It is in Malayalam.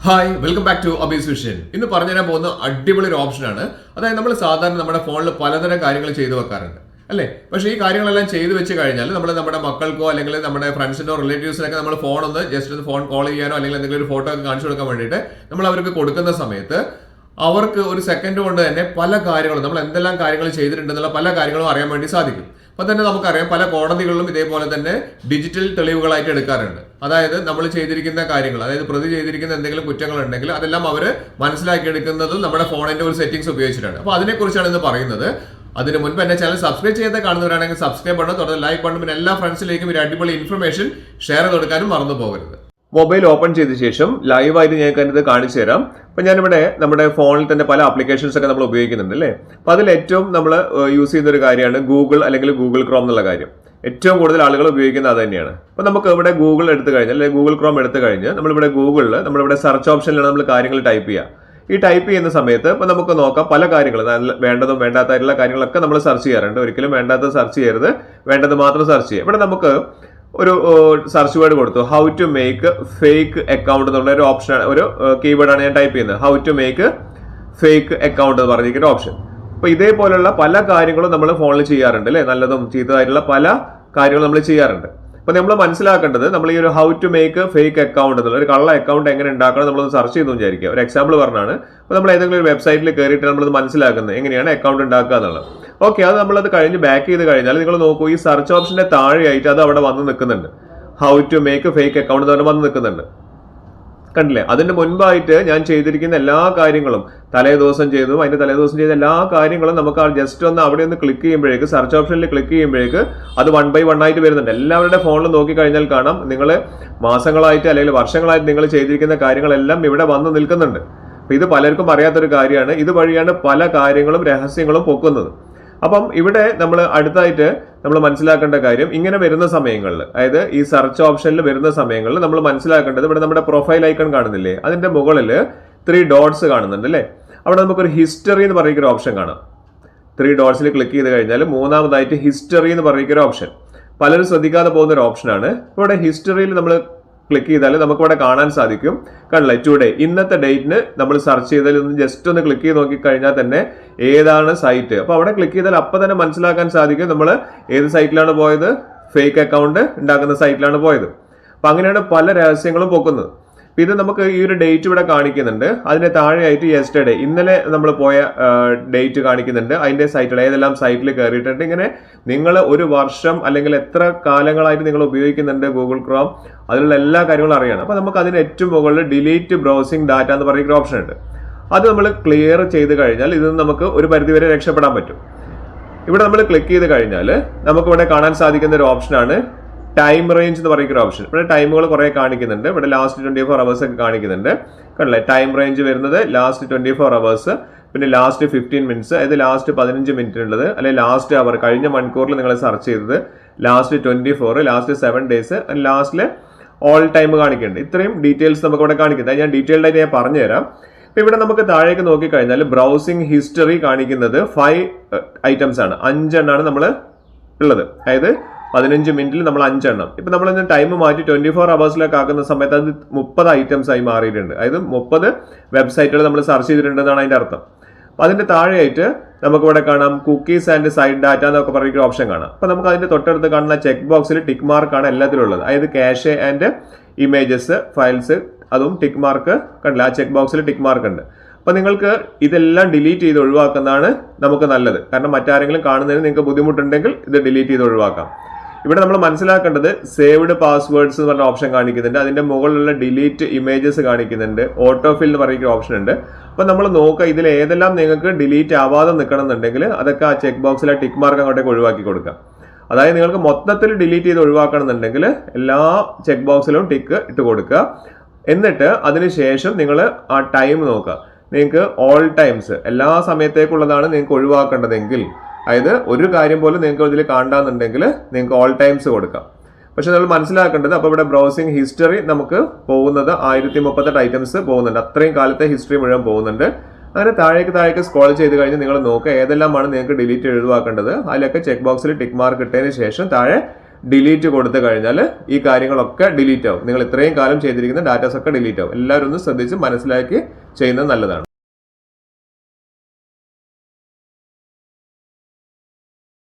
Hi welcome back to Abi's vision. ഇന്ന് പറഞ്ഞുതരാൻ പോകുന്ന അടിപൊളി ഒരു ഓപ്ഷനാണ്. അതായത് നമ്മൾ സാധാരണ നമ്മുടെ ഫോണിൽ പലതരം കാര്യങ്ങൾ ചെയ്തു വെക്കാറുണ്ട് അല്ലേ. പക്ഷേ ഈ കാര്യങ്ങളെല്ലാം ചെയ്തു വെച്ച് കഴിഞ്ഞാൽ നമ്മൾ നമ്മുടെ മക്കൾക്കോ അല്ലെങ്കിൽ നമ്മുടെ ഫ്രണ്ട്സിനോ റിലേറ്റീവ്സിനൊക്കെ നമ്മൾ ഫോൺ ഒന്ന് ജസ്റ്റ് ഒന്ന് ഫോൺ കോൾ ചെയ്യാനോ അല്ലെങ്കിൽ എന്തെങ്കിലും ഒരു ഫോട്ടോ ഒക്കെ കാണിച്ചു കൊടുക്കാൻ വേണ്ടിയിട്ട് നമ്മൾ അവർക്ക് കൊടുക്കുന്ന സമയത്ത് അവർക്ക് ഒരു സെക്കൻഡ് കൊണ്ട് തന്നെ പല കാര്യങ്ങളും നമ്മൾ എന്തെല്ലാം കാര്യങ്ങൾ ചെയ്തിട്ടുണ്ടെന്നുള്ള പല കാര്യങ്ങളും അറിയാൻ വേണ്ടി സാധിക്കും. അപ്പൊ തന്നെ നമുക്കറിയാം പല കോടതികളിലും ഇതേപോലെ തന്നെ ഡിജിറ്റൽ തെളിവുകളായിട്ട് എടുക്കാറുണ്ട്. അതായത് നമ്മൾ ചെയ്തിരിക്കുന്ന കാര്യങ്ങൾ, അതായത് പ്രതി ചെയ്തിരിക്കുന്ന എന്തെങ്കിലും കുറ്റങ്ങൾ ഉണ്ടെങ്കിൽ അതെല്ലാം അവർ മനസ്സിലാക്കിയെടുക്കുന്നതും നമ്മുടെ ഫോണിന്റെ ഒരു സെറ്റിംഗ്സ് ഉപയോഗിച്ചിട്ടാണ്. അപ്പൊ അതിനെക്കുറിച്ചാണ് ഇന്ന് പറയുന്നത്. അതിന് മുൻപ് എന്റെ ചാനൽ സബ്സ്ക്രൈബ് ചെയ്ത് കാണുന്നവരാണെങ്കിൽ സബ്സ്ക്രൈബ് ചെയ്യണം, തുടർന്ന് ലൈക്ക് ചെയ്യണം, പിന്നെ എല്ലാ ഫ്രണ്ട്സിലേക്കും ഒരു അടിപൊളി ഇൻഫർമേഷൻ ഷെയർ ചെയ്ത് കൊടുക്കാനും മറന്നു പോകരുത്. മൊബൈൽ ഓപ്പൺ ചെയ്ത ശേഷം ലൈവായിട്ട് ഞാൻ ഇത് കാണിച്ചു തരാം. അപ്പൊ ഞാനിവിടെ നമ്മുടെ ഫോണിൽ തന്നെ പല ആപ്ലിക്കേഷൻസ് ഒക്കെ നമ്മൾ ഉപയോഗിക്കുന്നുണ്ട് അല്ലേ. അപ്പൊ അതിൽ ഏറ്റവും നമ്മൾ യൂസ് ചെയ്യുന്ന ഒരു കാര്യമാണ് ഗൂഗിൾ അല്ലെങ്കിൽ ഗൂഗിൾ ക്രോം എന്നുള്ള കാര്യം. ഏറ്റവും കൂടുതൽ ആളുകൾ ഉപയോഗിക്കുന്നത് അത് തന്നെയാണ്. അപ്പൊ നമുക്ക് ഇവിടെ ഗൂഗിൾ എടുത്തു കഴിഞ്ഞാൽ അല്ലെങ്കിൽ ഗൂഗിൾ ക്രോം എടുത്തു കഴിഞ്ഞ് നമ്മളിവിടെ ഗൂഗിളിൽ നമ്മളിവിടെ സെർച്ച് ഓപ്ഷനിലാണ് നമ്മൾ കാര്യങ്ങൾ ടൈപ്പ് ചെയ്യുക. ഈ ടൈപ്പ് ചെയ്യുന്ന സമയത്ത് ഇപ്പൊ നമുക്ക് നോക്കാം പല കാര്യങ്ങൾ, വേണ്ടതും വേണ്ടാത്തായിട്ടുള്ള കാര്യങ്ങളൊക്കെ നമ്മൾ സെർച്ച് ചെയ്യാറുണ്ട്. ഒരിക്കലും വേണ്ടാത്തത് സെർച്ച് ചെയ്യരുത്, വേണ്ടത് മാത്രം സെർച്ച് ചെയ്യുക. ഇവിടെ നമുക്ക് ഒരു സെർച്ച് വേർഡ് കൊടുത്തു, how to make fake account എന്നുള്ള ഒരു ഓപ്ഷൻ, ഒരു കീവേഡാണ് ഞാൻ ടൈപ്പ് ചെയ്യുന്നത്. How to make fake account എന്ന് പറഞ്ഞിരിക്കുന്ന ഓപ്ഷൻ. അപ്പൊ ഇതേപോലുള്ള പല കാര്യങ്ങളും നമ്മൾ ഫോണിൽ ചെയ്യാറുണ്ട് അല്ലെ. നല്ലതും ചീത്തതായിട്ടുള്ള പല കാര്യങ്ങളും നമ്മൾ ചെയ്യാറുണ്ട്. അപ്പൊ നമ്മൾ മനസ്സിലാക്കേണ്ടത്, നമ്മൾ ഈ ഒരു how to make fake account എന്നുള്ള ഒരു കള്ള അക്കൗണ്ട് എങ്ങനെ ഉണ്ടാക്കണം നമ്മളൊന്ന് സെർച്ച് ചെയ്തു വിചാരിക്കുക. ഒരു എക്സാമ്പിൾ പറഞ്ഞാണ്. അപ്പൊ നമ്മൾ ഏതെങ്കിലും ഒരു വെബ്സൈറ്റിൽ കയറിയിട്ട് നമ്മളത് മനസ്സിലാക്കുന്നത് എങ്ങനെയാണ് അക്കൗണ്ട് ഉണ്ടാക്കുക എന്നുള്ളത്. ഓക്കെ, അത് നമ്മളത് കഴിഞ്ഞ് ബാക്ക് ചെയ്ത് കഴിഞ്ഞാൽ നിങ്ങൾ നോക്കൂ, ഈ സെർച്ച് ഓപ്ഷന്റെ താഴെയായിട്ട് അത് അവിടെ വന്ന് നിൽക്കുന്നുണ്ട്. How to make fake account എന്ന് പറഞ്ഞാൽ വന്ന് നിൽക്കുന്നുണ്ട്, കണ്ടില്ലേ. അതിന്റെ മുൻപായിട്ട് ഞാൻ ചെയ്തിരിക്കുന്ന എല്ലാ കാര്യങ്ങളും തലേ ദിവസം ചെയ്തു, അതിന്റെ തലേ ദിവസം ചെയ്ത എല്ലാ കാര്യങ്ങളും നമുക്ക് ജസ്റ്റ് ഒന്ന് അവിടെ ഒന്ന് ക്ലിക്ക് ചെയ്യുമ്പോഴേക്ക്, സെർച്ച് ഓപ്ഷനിൽ ക്ലിക്ക് ചെയ്യുമ്പോഴേക്ക് അത് 1 by 1 ആയിട്ട് വരുന്നുണ്ട്. എല്ലാവരുടെ ഫോണിൽ നോക്കി കഴിഞ്ഞാൽ കാണാം, നിങ്ങൾ മാസങ്ങളായിട്ട് അല്ലെങ്കിൽ വർഷങ്ങളായിട്ട് നിങ്ങൾ ചെയ്തിരിക്കുന്ന കാര്യങ്ങളെല്ലാം ഇവിടെ വന്ന് നിൽക്കുന്നുണ്ട്. അപ്പൊ ഇത് പലർക്കും അറിയാത്തൊരു കാര്യമാണ്. ഇത് വഴിയാണ് പല കാര്യങ്ങളും രഹസ്യങ്ങളും പൊക്കുന്നത്. അപ്പം ഇവിടെ നമ്മൾ അടുത്തായിട്ട് നമ്മൾ മനസ്സിലാക്കേണ്ട കാര്യം, ഇങ്ങനെ വരുന്ന സമയങ്ങളിൽ, അതായത് ഈ സെർച്ച് ഓപ്ഷനിൽ വരുന്ന സമയങ്ങളിൽ നമ്മൾ മനസ്സിലാക്കേണ്ടത്, ഇവിടെ നമ്മുടെ പ്രൊഫൈൽ ഐക്കൺ കാണുന്നില്ലേ, അതിന്റെ മുകളിൽ 3 ഡോട്ട്സ് കാണുന്നുണ്ട് അല്ലേ. അവിടെ നമുക്കൊരു ഹിസ്റ്ററി എന്ന് പറയുന്ന ഒരു ഓപ്ഷൻ കാണാം. 3 ഡോട്ട്സിൽ ക്ലിക്ക് ചെയ്ത് കഴിഞ്ഞാൽ മൂന്നാമതായിട്ട് ഹിസ്റ്ററി എന്ന് പറയുന്ന ഒരു ഓപ്ഷൻ, പലരും ശ്രദ്ധിക്കാതെ പോകുന്ന ഒരു ഓപ്ഷനാണ്. ഇവിടെ ഹിസ്റ്ററിയിൽ നമ്മൾ ക്ലിക്ക് ചെയ്താൽ നമുക്ക് ഇവിടെ കാണാൻ സാധിക്കും, കണ്ടില്ലേ, ടുഡേ, ഇന്നത്തെ ഡേറ്റിന് നമ്മൾ സെർച്ച് ചെയ്താൽ ഒന്ന് ജസ്റ്റ് ഒന്ന് ക്ലിക്ക് ചെയ്ത് നോക്കിക്കഴിഞ്ഞാൽ തന്നെ ഏതാണ് സൈറ്റ്. അപ്പൊ അവിടെ ക്ലിക്ക് ചെയ്താൽ അപ്പൊ തന്നെ മനസ്സിലാക്കാൻ സാധിക്കും നമ്മൾ ഏത് സൈറ്റിലാണ് പോയത്, ഫേക്ക് അക്കൗണ്ട് ഉണ്ടാക്കുന്ന സൈറ്റിലാണ് പോയത്. അപ്പൊ അങ്ങനെയാണ് പല രഹസ്യങ്ങളും പൊക്കുന്നത്. ഇത് നമുക്ക് ഈ ഒരു ഡേറ്റ് ഇവിടെ കാണിക്കുന്നുണ്ട്. അതിന്റെ താഴെയായിട്ട് യെസ്റ്റർഡേ, ഇന്നലെ നമ്മൾ പോയ ഡേറ്റ് കാണിക്കുന്നുണ്ട്. അതിന്റെ സൈറ്റിൽ ഏതെല്ലാം സൈറ്റിൽ കയറിയിട്ടുണ്ട്. ഇങ്ങനെ നിങ്ങൾ ഒരു വർഷം അല്ലെങ്കിൽ എത്ര കാലങ്ങളായിട്ട് നിങ്ങൾ ഉപയോഗിക്കുന്നുണ്ട് ഗൂഗിൾ ക്രോം, അതിലുള്ള എല്ലാ കാര്യങ്ങളും അറിയണം. അപ്പൊ നമുക്ക് അതിന് ഏറ്റവും മുകളിൽ ഡിലീറ്റ് ബ്രൗസിംഗ് ഡാറ്റ എന്ന് പറയുന്ന ഓപ്ഷൻ ഉണ്ട്. അത് നമ്മൾ ക്ലിയർ ചെയ്ത് കഴിഞ്ഞാൽ ഇത് നമുക്ക് ഒരു പരിധിവരെ രക്ഷപ്പെടാൻ പറ്റും. ഇവിടെ നമ്മൾ ക്ലിക്ക് ചെയ്ത് കഴിഞ്ഞാൽ നമുക്ക് ഇവിടെ കാണാൻ സാധിക്കുന്ന ഒരു ഓപ്ഷനാണ് ടൈം റേഞ്ച് എന്ന് പറയുന്ന ഓപ്ഷൻ. ഇവിടെ ടൈമുകൾ കുറെ കാണിക്കുന്നുണ്ട്. ഇവിടെ ലാസ്റ്റ് 24 അവേഴ്സ് ഒക്കെ കാണിക്കുന്നുണ്ട്, കണ്ടില്ലേ. ടൈം റേഞ്ച് വരുന്നത് ലാസ്റ്റ് 24 അവേഴ്സ്, പിന്നെ ലാസ്റ്റ് 15 മിനിറ്റ്സ്, അതായത് ലാസ്റ്റ് 15 മിനിറ്റിനുള്ളത്, അല്ലെങ്കിൽ ലാസ്റ്റ് അവർ കഴിഞ്ഞ മണിക്കൂറിൽ നിങ്ങൾ സെർച്ച് ചെയ്തത്, ലാസ്റ്റ് 24, ലാസ്റ്റ് 7 ഡേയ്സ്, ലാസ്റ്റില് ഓൾ ടൈം കാണിക്കുന്നുണ്ട്. ഇത്രയും ഡീറ്റെയിൽസ് നമുക്ക് ഇവിടെ കാണിക്കുന്നത് ഞാൻ ഡീറ്റെയിൽഡ് ആയിട്ട് ഞാൻ പറഞ്ഞുതരാം. ഇപ്പൊ ഇവിടെ നമുക്ക് താഴേക്ക് നോക്കിക്കഴിഞ്ഞാൽ ബ്രൗസിംഗ് ഹിസ്റ്ററി കാണിക്കുന്നത് 5 ഐറ്റംസ് ആണ്, 5 എണ്ണമാണ് നമ്മൾ ഉള്ളത്. അതായത് 15 മിനിറ്റിൽ നമ്മൾ 5 എണ്ണം. ഇപ്പൊ നമ്മൾ ടൈം മാറ്റി 24 അവേഴ്സിലേക്ക് ആക്കുന്ന സമയത്ത് അത് 30 ഐറ്റംസ് ആയി മാറിയിട്ടുണ്ട്. അതായത് 30 വെബ്സൈറ്റുകൾ നമ്മൾ സെർച്ച് ചെയ്തിട്ടുണ്ടെന്നാണ് അതിന്റെ അർത്ഥം. അപ്പൊ അതിന്റെ താഴെയായിട്ട് നമുക്ക് ഇവിടെ കാണാം കുക്കീസ് ആൻഡ് സൈഡ് ഡാറ്റ എന്നൊക്കെ പറയുന്ന ഓപ്ഷൻ കാണാം. അപ്പൊ നമുക്ക് അതിന്റെ തൊട്ടടുത്ത് കാണുന്ന ചെക്ക് ബോക്സിൽ ടിക്ക് മാർക്കാണ് എല്ലാത്തിലും ഉള്ളത്. അതായത് ക്യാഷെ ആൻഡ് ഇമേജസ് ഫയൽസ്, അതും ടിക്ക് മാർക്ക് കണ്ടില്ല, ആ ചെക്ക് ബോക്സിൽ ടിക്ക് മാർക്ക് ഉണ്ട്. അപ്പൊ നിങ്ങൾക്ക് ഇതെല്ലാം ഡിലീറ്റ് ചെയ്ത് ഒഴിവാക്കുന്നതാണ് നമുക്ക് നല്ലത്. കാരണം മറ്റാരെങ്കിലും കാണുന്നതിന് നിങ്ങൾക്ക് ബുദ്ധിമുട്ടുണ്ടെങ്കിൽ ഇത് ഡിലീറ്റ് ചെയ്ത് ഒഴിവാക്കാം. ഇവിടെ നമ്മൾ മനസ്സിലാക്കേണ്ടത് സേവ്ഡ് പാസ്വേഡ്സ് എന്ന് പറഞ്ഞ ഓപ്ഷൻ കാണിക്കുന്നുണ്ട്. അതിന്റെ മുകളിലുള്ള ഡിലീറ്റ് ഇമേജസ് കാണിക്കുന്നുണ്ട്. ഓട്ടോഫിൽ എന്ന് പറയുന്ന ഓപ്ഷൻ ഉണ്ട്. അപ്പൊ നമ്മൾ നോക്കുക, ഇതിൽ ഏതെല്ലാം നിങ്ങൾക്ക് ഡിലീറ്റ് ആവാതെ നിൽക്കണം എന്നുണ്ടെങ്കിൽ അതൊക്കെ ആ ചെക്ക് ബോക്സിലെ ടിക്ക് മാർക്ക് അങ്ങോട്ടേക്ക് ഒഴിവാക്കി കൊടുക്കുക. അതായത് നിങ്ങൾക്ക് മൊത്തത്തിൽ ഡിലീറ്റ് ചെയ്ത് ഒഴിവാക്കണം എന്നുണ്ടെങ്കിൽ എല്ലാ ചെക്ക് ബോക്സിലും ടിക്ക് ഇട്ട് കൊടുക്കുക. എന്നിട്ട് അതിനുശേഷം നിങ്ങൾ ആ ടൈം നോക്കുക. നിങ്ങൾക്ക് ഓൾ ടൈംസ്, എല്ലാ സമയത്തേക്കുള്ളതാണ് നിങ്ങൾക്ക് ഒഴിവാക്കേണ്ടതെങ്കിൽ, അതായത് ഒരു കാര്യം പോലും നിങ്ങൾക്ക് ഇതിൽ കാണാന്നുണ്ടെങ്കിൽ നിങ്ങൾക്ക് ഓൾ ടൈംസ് കൊടുക്കാം. പക്ഷെ നമ്മൾ മനസ്സിലാക്കേണ്ടത്, അപ്പോൾ ഇവിടെ ബ്രൗസിംഗ് ഹിസ്റ്ററി നമുക്ക് പോകുന്നത് 1038 ഐറ്റംസ് പോകുന്നുണ്ട്. അത്രയും കാലത്തെ ഹിസ്റ്ററി മുഴുവൻ പോകുന്നുണ്ട്. അങ്ങനെ താഴേക്ക് സ്ക്രോൾ ചെയ്ത് കഴിഞ്ഞ് നിങ്ങൾ നോക്കുക ഏതെല്ലാമാണ് നിങ്ങൾക്ക് ഡിലീറ്റ് ഒഴിവാക്കേണ്ടത്. അതിലൊക്കെ ചെക്ക് ബോക്സിൽ ടിക്ക് മാർക്ക് ഇട്ടതിന് ശേഷം താഴെ ഡിലീറ്റ് കൊടുത്തു കഴിഞ്ഞാൽ ഈ കാര്യങ്ങളൊക്കെ ഡിലീറ്റ് ആവും. നിങ്ങൾ ഇത്രയും കാലം ചെയ്തിരിക്കുന്ന ഡാറ്റാസ് ഒക്കെ ഡിലീറ്റ് ആവും. എല്ലാവരും ഒന്ന് ശ്രദ്ധിച്ച് മനസ്സിലാക്കി ചെയ്യുന്നത് നല്ലതാണ്.